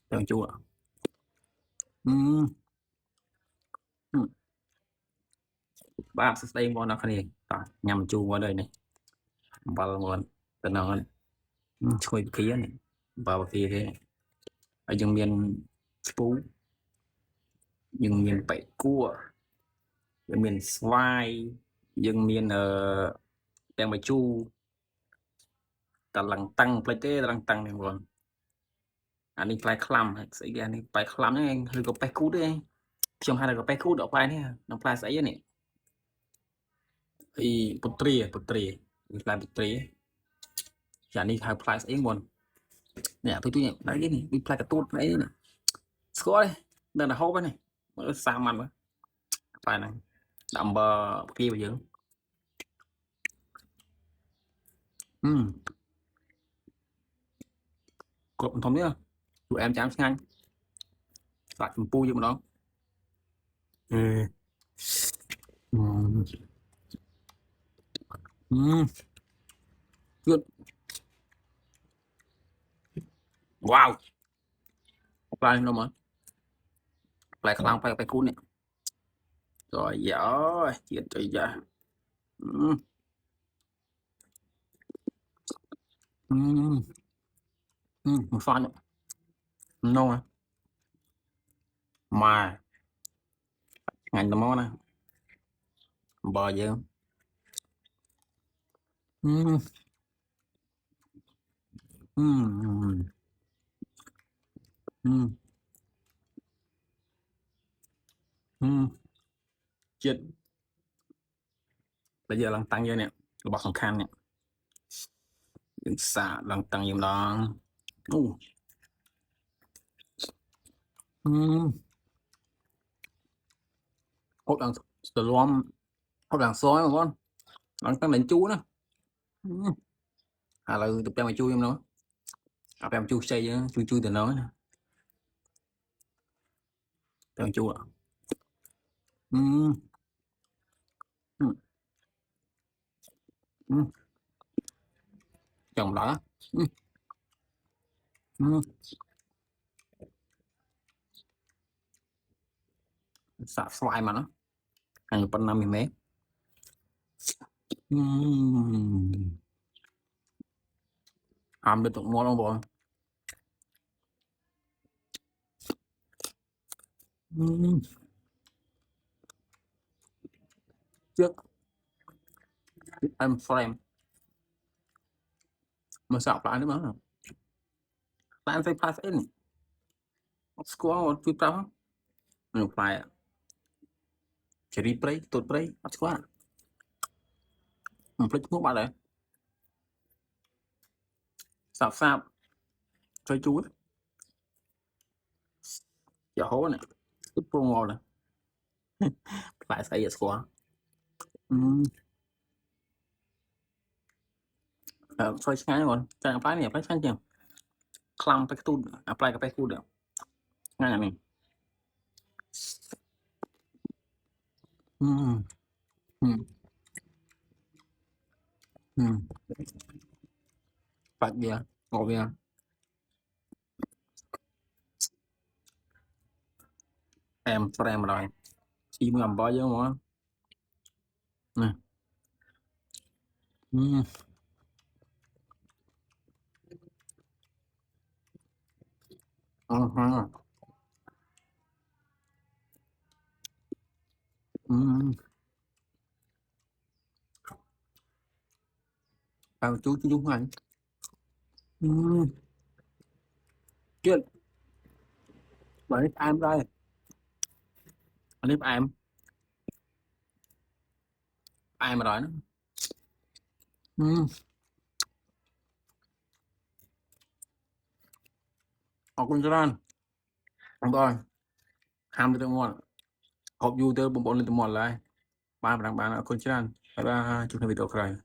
Tường chua. Ừm, ừm, Ba sẽ đây món nào này nhằm chua qua đây này vào nguồn tình nào chui kia này vào kia thế ở dương miền phú dương miền bảy cua dương miền xoài dương miền đang bài chu tà lằng tăng plei tê lằng tăng này nguồn anh đi plei khlam sẽ cái này plei khlam này anh hơi có plei cút đấy trong hai là có plei cút ở plei này nó plei sẽ này thì putri plei putri giờ đi hai plei sẽ nguồn nè tôi nhẹ đấy cái này đi plei cả tốt đấy này score đây đây là hộp này sao mà phải này đậm bờ kia bây giờ cột thống nữa tụi em chán nhanh lại chùm pu vô đó ừ. Ừm. Good. Wow lại đâu mà lại khăn phải cuốn này rồi giỏi chuyện trời giờ một pha nữa no mà ngành tầm món này bò dữ Ừm. Ừm. Ừm. Chết bây giờ lần tăng vô nè bọc sòng khăn nè đừng xả lần tăng vô đó hốt lần sờ lom hốt lần sói mà con lần tăng đánh chú nữa là tục trang mà chui em nó em chui xây chui chui từ nói trang chui à Ừm. Ừm. Ừm. Chồng đó Ừm. Ừm. Xả xoài mà nó hàng phần năm mấy ham được tụng món không bọn trước em frame mà sạp lại nữa mà bạn phải pass in score một chút đó mình phải chỉ replay tốt play bắt quá mình play thuốc bạn đấy sạp sạp chơi chú giờ hố này ít promo này phải xây giờ score xoay ngay rồi chẳng apply này apply sang chưa clam phải tu apply cái phải tu được ngay này ừm ừm phải gì ngồi về em frame rồi chỉ muốn làm bao nhiêu mà nè ừm ha chú anh chuyện bởi em đây clip em mà rồi nó học con cho anh rồi ham được ngon học vui tới bộ lên từ mòn lại ba bạn bạn ở con cho anh ba chụp video rồi